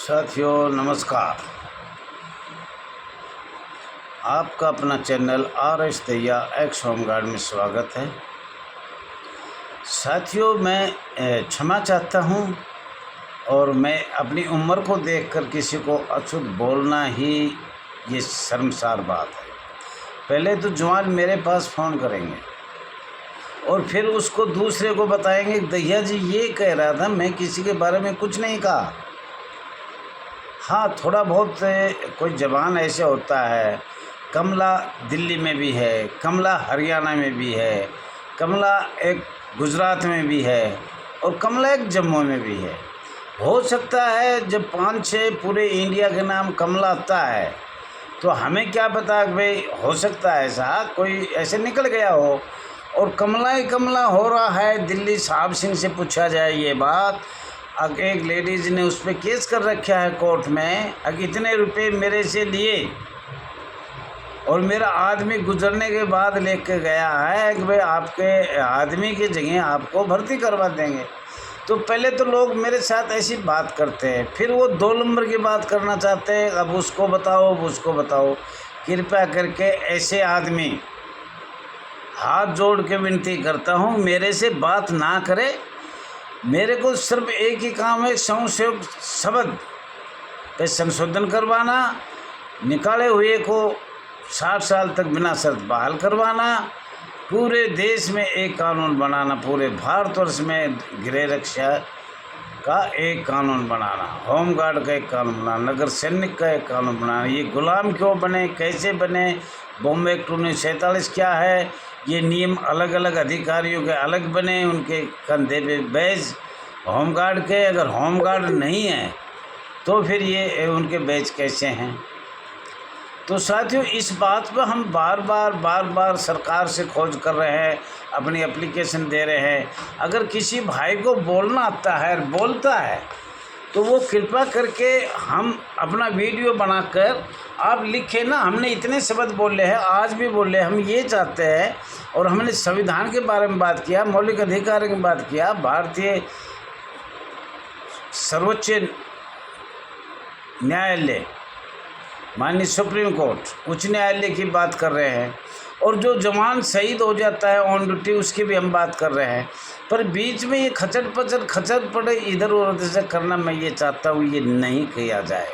साथियों नमस्कार। आपका अपना चैनल RS दैया एक्स होमगार्ड में स्वागत है। साथियों मैं क्षमा चाहता हूं और मैं अपनी उम्र को देखकर किसी को अछूत बोलना ही ये शर्मसार बात है। पहले तो जवान मेरे पास फ़ोन करेंगे और फिर उसको दूसरे को बताएंगे दैया जी ये कह रहा था, मैं किसी के बारे में कुछ नहीं कहा। हाँ, थोड़ा बहुत कोई ज़बान ऐसे होता है। कमला दिल्ली में भी है, कमला हरियाणा में भी है, कमला एक गुजरात में भी है और कमला एक जम्मू में भी है। हो सकता है जब 5-6 पूरे इंडिया के नाम कमला आता है तो हमें क्या पता कि भाई हो सकता है ऐसा कोई ऐसे निकल गया हो और कमला ही कमला हो रहा है। दिल्ली साहब सिंह से पूछा जाए ये बात। अब एक लेडीज़ ने उस पर केस कर रखा है कोर्ट में, अब इतने रुपए मेरे से लिए और मेरा आदमी गुजरने के बाद लेके गया है कि भाई आपके आदमी की जगह आपको भर्ती करवा देंगे। तो पहले तो लोग मेरे साथ ऐसी बात करते हैं, फिर वो 2 नंबर की बात करना चाहते हैं। अब उसको बताओ, अब उसको बताओ। कृपया करके ऐसे आदमी हाथ जोड़ के विनती करता हूँ मेरे से बात ना करे। मेरे को सिर्फ एक ही काम है, संशोधन शब्द पे संशोधन करवाना, निकाले हुए को 60 साल तक बिना शर्त बहाल करवाना, पूरे देश में एक कानून बनाना, पूरे भारतवर्ष में गृह रक्षा का एक कानून बनाना, होमगार्ड का एक कानून बनाना, नगर सैनिक का एक कानून बनाना। ये गुलाम क्यों बने, कैसे बने, बॉम्बे एक्ट 1947 क्या है, ये नियम अलग अलग अधिकारियों के अलग बने, उनके कंधे पे बैज होमगार्ड के, अगर होमगार्ड नहीं है तो फिर ये उनके बैज कैसे हैं। तो साथियों इस बात पर हम बार बार सरकार से खोज कर रहे हैं, अपनी एप्लीकेशन दे रहे हैं। अगर किसी भाई को बोलना आता है, बोलता है, तो वो कृपा करके हम अपना वीडियो बनाकर आप लिखें ना, हमने इतने शब्द बोले हैं, आज भी बोले, हम ये चाहते हैं। और हमने संविधान के बारे में बात किया, मौलिक अधिकारों की बात किया, भारतीय सर्वोच्च न्यायालय माननीय सुप्रीम कोर्ट उच्च न्यायालय की बात कर रहे हैं, और जो जवान शहीद हो जाता है ऑन ड्यूटी उसकी भी हम बात कर रहे हैं। पर बीच में ये खचर पड़े इधर उधर से करना, मैं ये चाहता हूँ ये नहीं किया जाए।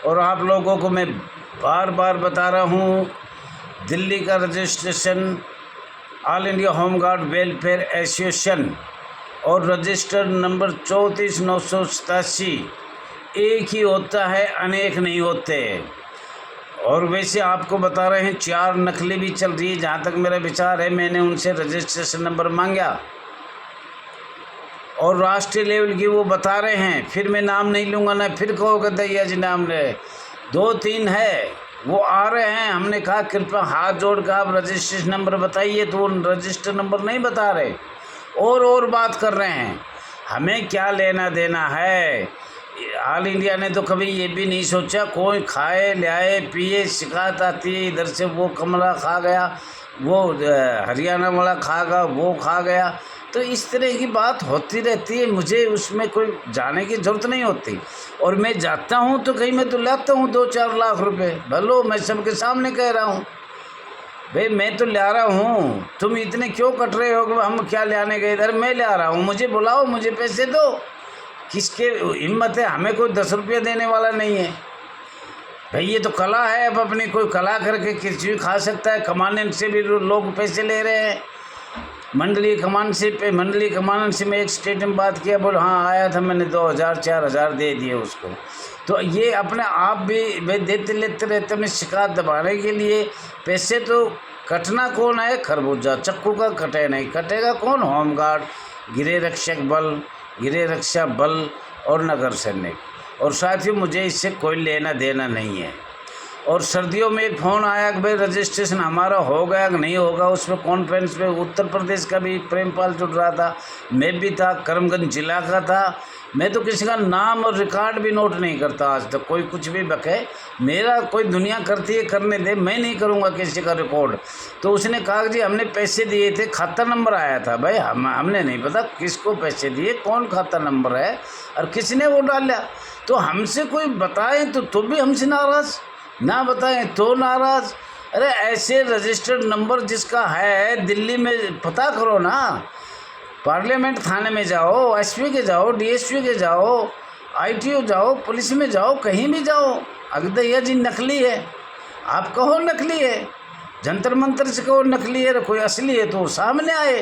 और आप लोगों को मैं बार बार बता रहा हूँ, दिल्ली का registration all India home guard welfare association और रजिस्टर नंबर 34,987 एक ही होता है, अनेक नहीं होते। और वैसे आपको बता रहे हैं 4 नकली भी चल रही है। जहाँ तक मेरा विचार है, मैंने उनसे रजिस्ट्रेशन नंबर मांगा और राष्ट्रीय लेवल की वो बता रहे हैं। फिर मैं नाम नहीं लूँगा ना, फिर कहोगे दैया जी नाम ले। 2-3 है वो आ रहे हैं, हमने कहा कृपया हाथ जोड़ कर आप रजिस्ट्रेशन नंबर बताइए, तो वो रजिस्टर नंबर नहीं बता रहे और बात कर रहे हैं। हमें क्या लेना देना है। ऑल इंडिया ने तो कभी ये भी नहीं सोचा कोई खाए लाए पिए, शिकायत आती है इधर से, वो कमला खा गया, वो हरियाणा वाला खा गया, वो खा गया। तो इस तरह की बात होती रहती है, मुझे उसमें कोई जाने की ज़रूरत नहीं होती। और मैं जाता हूँ तो कहीं मैं तो लाता हूँ 2-4 लाख रुपए, भलो मैं सबके सामने कह रहा हूँ भाई मैं तो ला रहा हूँ, तुम इतने क्यों कट रहे हो कि हम क्या लाने गए इधर, मैं ला रहा हूँ, मुझे बुलाओ, मुझे पैसे दो। किसके हिम्मत है, हमें कोई 10 रुपये देने वाला नहीं है भाई। ये तो कला है, अब अपनी कोई कला करके किसी भी खा सकता है। कमाने से भी लोग पैसे ले रहे हैं, मंडलीय कमान से मैं एक स्टेट में बात किया, बोल हाँ आया था, मैंने 2,000-4,000 दे दिए उसको। तो ये अपने आप भी भाई देते लेते रहते, अपनी शिकायत दबाने के लिए। पैसे तो कटना कौन है, खरबूजा चक्कू का कटे नहीं, कटेगा कौन, होमगार्ड, गृह रक्षा बल और नगर सैनिक। और साथियों मुझे इससे कोई लेना देना नहीं है। और सर्दियों में एक फ़ोन आया कि भाई रजिस्ट्रेशन हमारा हो गया कि नहीं होगा, उसमें कॉन्फ्रेंस पे उत्तर प्रदेश का भी प्रेमपाल जुड़ रहा था, मैं भी था, करीमगंज जिला का था। मैं तो किसी का नाम और रिकॉर्ड भी नोट नहीं करता आज तक, कोई कुछ भी बके, मेरा कोई दुनिया करती है करने दे, मैं नहीं करूँगा किसी का रिकॉर्ड। तो उसने कहा जी हमने पैसे दिए थे, खाता नंबर आया था। भाई हमने नहीं पता किसको पैसे दिए, कौन खाता नंबर है और किसने वो डाला। तो हमसे कोई बताए तो भी हमसे नाराज़, ना बताएं तो नाराज़। अरे ऐसे रजिस्टर्ड नंबर जिसका है दिल्ली में पता करो ना, पार्लियामेंट थाने में जाओ, एसपी के जाओ, डीएसपी के जाओ, आईटीओ जाओ, पुलिस में जाओ, कहीं भी जाओ। अगर दैया जी नकली है, आप कहो नकली है, जंतर मंतर से कहो नकली है, कोई असली है तो सामने आए।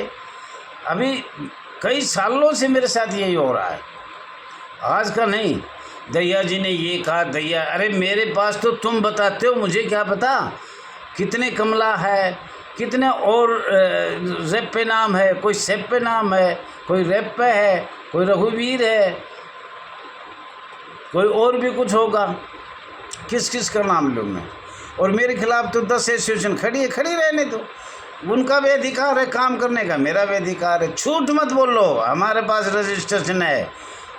अभी कई सालों से मेरे साथ यही हो रहा है, आज का नहीं। दैया जी ने ये कहा, दैया, अरे मेरे पास तो तुम बताते हो, मुझे क्या पता कितने कमला है, कितने और रैप पे नाम है, कोई सेप पे नाम है, कोई रैप पे है, कोई रघुवीर है, कोई और भी कुछ होगा, किस किस का नाम लूँ मैं। और मेरे खिलाफ तो 10 एसोसिएशन खड़ी है, खड़ी रहने दो, उनका भी अधिकार है काम करने का, मेरा भी अधिकार है। झूठ मत बोलो, हमारे पास रजिस्ट्रेशन है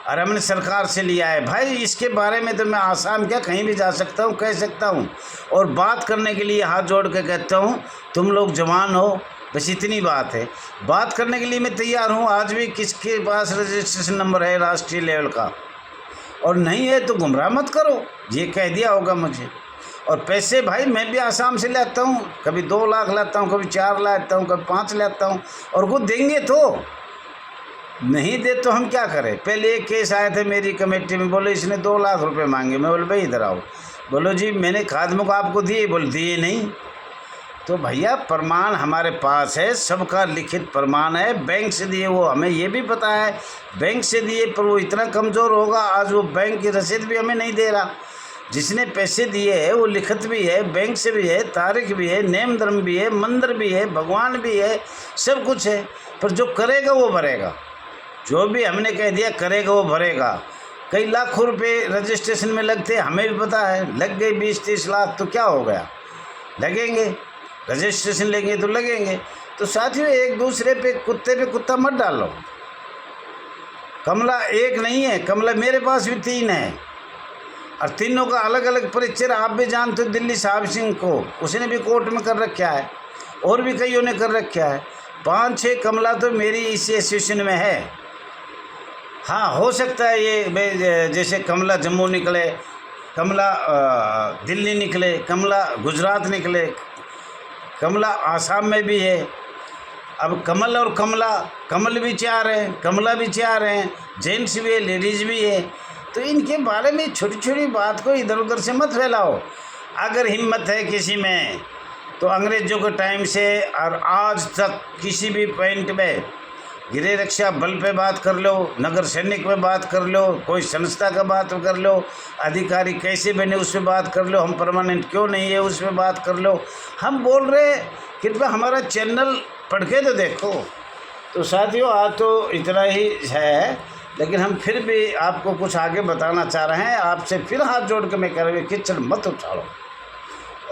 और हमने सरकार से लिया है। भाई इसके बारे में तो मैं आसाम क्या कहीं भी जा सकता हूँ, कह सकता हूँ, और बात करने के लिए हाथ जोड़ के कहता हूँ तुम लोग जवान हो, बस इतनी बात है। बात करने के लिए मैं तैयार हूँ। आज भी किसके पास रजिस्ट्रेशन नंबर है राष्ट्रीय लेवल का, और नहीं है तो गुमराह मत करो, ये कह दिया होगा मुझे। और पैसे भाई मैं भी आसाम से लाता हूँ, कभी 2 लाख लाता हूँ, कभी 4 लाता हूँ, कभी 5 लाता हूँ, और वो देंगे तो, नहीं दे तो हम क्या करें। पहले एक केस आए थे मेरी कमेटी में, बोले इसने 2 लाख रुपए मांगे। मैं बोले भाई इधर आओ, बोलो जी मैंने खादमों को आपको दिए, बोल दिए नहीं। तो भैया प्रमाण हमारे पास है, सबका लिखित प्रमाण है, बैंक से दिए, वो हमें ये भी पता है बैंक से दिए, पर वो इतना कमज़ोर होगा आज वो बैंक की रसीद भी हमें नहीं दे रहा। जिसने पैसे दिए है वो लिखित भी है, बैंक से भी है, तारीख भी है, नेम धर्म भी है, मंदिर भी है, भगवान भी है, सब कुछ है। पर जो करेगा वो भरेगा, जो भी हमने कह दिया करेगा वो भरेगा। कई लाखों रुपए रजिस्ट्रेशन में लगते, हमें भी पता है, लग गए 20-30 लाख तो क्या हो गया, लगेंगे, रजिस्ट्रेशन लेंगे तो लगेंगे। तो साथियों एक दूसरे पे कुत्ते पे कुत्ता मत डालो। कमला एक नहीं है, कमला मेरे पास भी 3 है, और तीनों का अलग अलग परिचय आप भी जानते हो। दिल्ली साहब सिंह को उसने भी कोर्ट में कर रखा है, और भी कईयों ने कर रखा है। 5-6 कमला तो मेरी इस एसोसिएशन में है। हाँ हो सकता है ये जैसे कमला जम्मू निकले, कमला दिल्ली निकले, कमला गुजरात निकले, कमला आसाम में भी है। अब कमल और कमला, कमल भी 4 हैं, कमला भी 4 हैं, जेंट्स भी है, लेडीज़ भी है। तो इनके बारे में छोटी छोटी बात को इधर उधर से मत फैलाओ। अगर हिम्मत है किसी में तो अंग्रेज़ों के टाइम से और आज तक किसी भी पॉइंट में गृह रक्षा बल पे बात कर लो, नगर सैनिक पे बात कर लो, कोई संस्था का बात कर लो, अधिकारी कैसे बने उस पर बात कर लो, हम परमानेंट क्यों नहीं है उस पर बात कर लो। हम बोल रहे, कृपया हमारा चैनल पढ़ के तो देखो। तो साथियों आज तो इतना ही है, लेकिन हम फिर भी आपको कुछ आगे बताना चाह रहे हैं। आपसे फिर हाथ जोड़ के मैं कह रहा हूँ किचड़ मत उछाड़ो।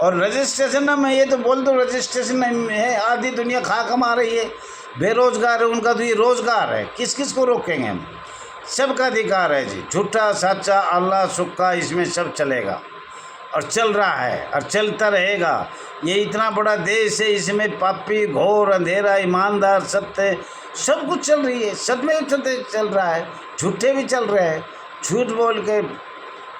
और रजिस्ट्रेशन ना मैं ये तो बोल दूँ, रजिस्ट्रेशन नहीं है, आधी दुनिया खा कमा रही है, बेरोजगार है, उनका तो ये रोज़गार है, किस किस को रोकेंगे हम। सबका अधिकार है जी, झूठा सच्चा अल्लाह सुक्का इसमें सब चलेगा, और चल रहा है और चलता रहेगा। ये इतना बड़ा देश है, इसमें पापी घोर अंधेरा ईमानदार सत्य सब कुछ चल रही है, सब में चल रहा है, झूठे भी चल रहे हैं। झूठ बोल के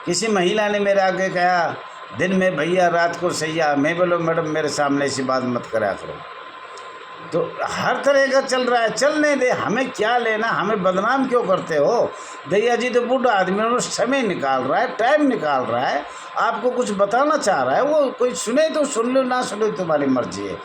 किसी महिला ने मेरे आगे कहा दिन में भैया रात को सैया, मैं बोलो मैडम मेरे सामने ऐसी बात मत करा करो। तो हर तरह का चल रहा है, चलने दे, हमें क्या लेना, हमें बदनाम क्यों करते हो। दैया जी तो बूढ़ा आदमी है, समय निकाल रहा है, टाइम निकाल रहा है, आपको कुछ बताना चाह रहा है, वो कोई सुने तो सुन लो, ना सुने तुम्हारी मर्जी है।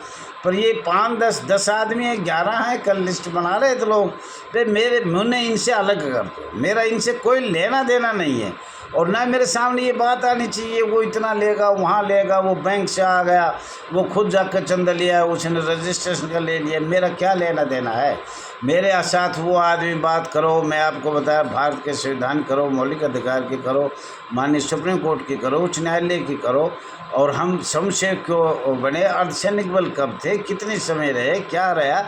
पर ये 5-10 आदमी है, 11 हैं, कल लिस्ट बना रहे थे लोग, फिर मेरे मुझे इनसे अलग कर दो, मेरा इनसे कोई लेना देना नहीं है। और ना मेरे सामने ये बात आनी चाहिए वो इतना लेगा, वहाँ लेगा, वो बैंक से आ गया, वो खुद जाकर चंदा लिया, उसने रजिस्ट्रेशन का ले लिया, मेरा क्या लेना देना है। मेरे साथ वो आदमी बात करो, मैं आपको बताया भारत के संविधान करो, मौलिक अधिकार की करो, माननीय सुप्रीम कोर्ट की करो, उच्च न्यायालय की करो। और हम संशय क्यों बने, अर्धसैनिक बल कब थे, कितने समय रहे, क्या रहा,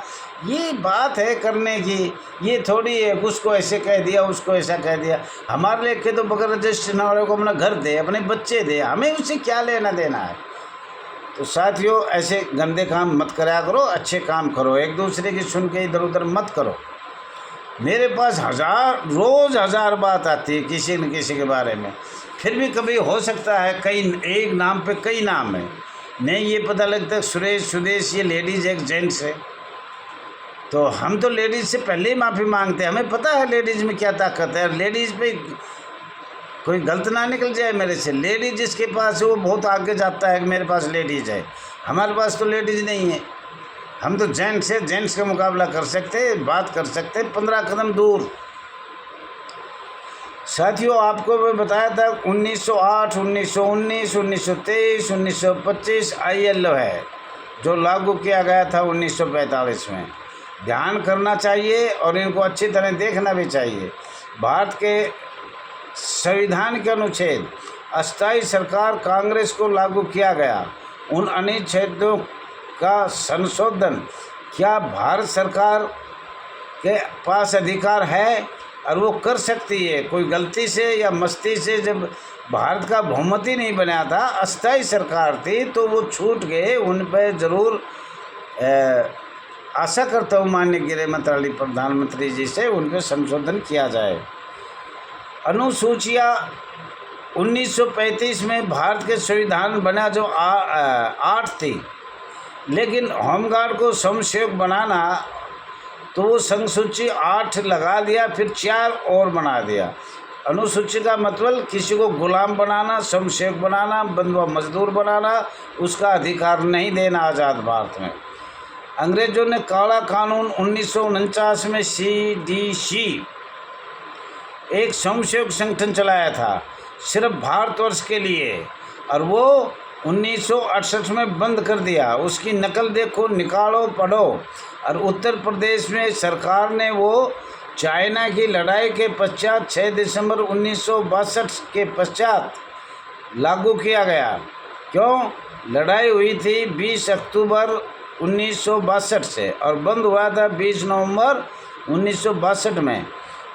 ये बात है करने की। ये थोड़ी है उसको ऐसे कह दिया उसको ऐसा कह दिया। हमारे लेके तो बगैर रजिस्ट्रेशन वाले को अपना घर दे, अपने बच्चे दे, हमें उससे क्या लेना देना है। तो साथियों ऐसे गंदे काम मत करा करो, अच्छे काम करो, एक दूसरे की सुन के इधर उधर मत करो। मेरे पास रोज़ हज़ार बात आती है किसी न किसी के बारे में। फिर भी कभी हो सकता है कई एक नाम पे कई नाम है, नहीं ये पता लगता है सुरेश सुदेश ये लेडीज़ एक जेंट्स है। तो हम तो लेडीज़ से पहले ही माफ़ी मांगते हैं, हमें पता है लेडीज़ में क्या ताकत है। लेडीज़ पे कोई गलत ना निकल जाए मेरे से। लेडीज़ जिसके पास है वो बहुत आगे जाता है कि मेरे पास लेडीज़ है, हमारे पास तो लेडीज़ नहीं है। हम तो जेंट्स है, जेंट्स का मुकाबला कर सकते हैं, बात कर सकते हैं 15 कदम दूर। साथियों आपको मैं बताया था 1908, 1919, 1923, 1925 ILO है जो लागू किया गया था 1945 में। ध्यान करना चाहिए और इनको अच्छी तरह देखना भी चाहिए। भारत के संविधान के अनुच्छेद अस्थायी सरकार कांग्रेस को लागू किया गया। उन अनुच्छेदों का संशोधन क्या भारत सरकार के पास अधिकार है और वो कर सकती है। कोई गलती से या मस्ती से जब भारत का बहुमत ही नहीं बना था, अस्थायी सरकार थी, तो वो छूट गए। उन पर ज़रूर आशा करता हूँ माननीय गृह मंत्रालय प्रधानमंत्री जी से उन पर संशोधन किया जाए। अनुसूचियाँ 1935 में भारत के संविधान बना जो 8 थी, लेकिन होमगार्ड को समसेवक बनाना तो वो संसूची 8 लगा दिया, फिर 4 और बना दिया। अनुसूची का मतलब किसी को गुलाम बनाना, समसेवक बनाना, बंधुआ मजदूर बनाना, उसका अधिकार नहीं देना आज़ाद भारत में। अंग्रेज़ों ने काला कानून 1949 में CDC एक स्वयंसेवक संगठन चलाया था सिर्फ भारतवर्ष के लिए, और वो 1968 में बंद कर दिया। उसकी नकल देखो, निकालो, पढ़ो। और उत्तर प्रदेश में सरकार ने वो चाइना की लड़ाई के पश्चात 6 दिसंबर 1962 के पश्चात लागू किया गया। क्यों? लड़ाई हुई थी 20 अक्टूबर 1962 से और बंद हुआ था 20 नवंबर 1962 में।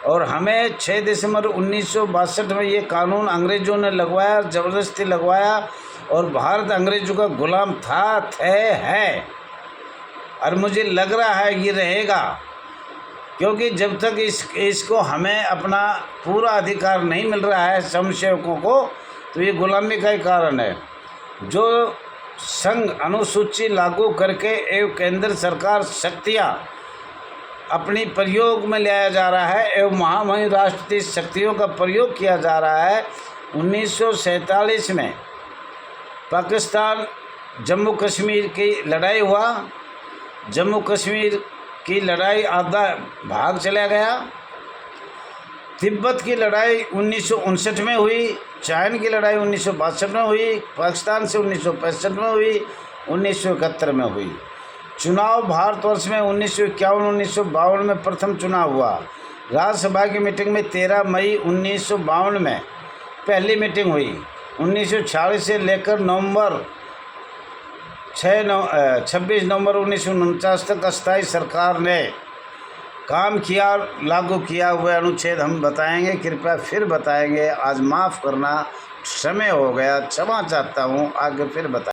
और हमें 6 दिसंबर 1962 में ये कानून अंग्रेज़ों ने लगवाया, ज़बरदस्ती लगवाया, और भारत अंग्रेज़ों का गुलाम था, है, और मुझे लग रहा है ये रहेगा। क्योंकि जब तक इसको हमें अपना पूरा अधिकार नहीं मिल रहा है समसेवकों को, तो ये गुलामी का ही कारण है। जो संघ अनुसूची लागू करके एवं केंद्र सरकार शक्तियाँ अपनी प्रयोग में लाया जा रहा है एवं महामहिम राष्ट्रीय शक्तियों का प्रयोग किया जा रहा है। 1947 में पाकिस्तान जम्मू कश्मीर की लड़ाई हुआ, जम्मू कश्मीर की लड़ाई आधा भाग चला गया। तिब्बत की लड़ाई 1959 में हुई, चाइना की लड़ाई 1962 में हुई, पाकिस्तान से 1965 में हुई, 1971 में हुई। चुनाव भारतवर्ष में 1951-1952 में प्रथम चुनाव हुआ। राज्यसभा की मीटिंग में 13 मई 1952 में पहली मीटिंग हुई। 1946 से लेकर 26 नवंबर 1949 तक अस्थायी सरकार ने काम किया और लागू किया हुए अनुच्छेद हम बताएंगे, कृपया फिर बताएंगे। आज माफ़ करना, समय हो गया, क्षमा चाहता हूँ, आगे फिर बता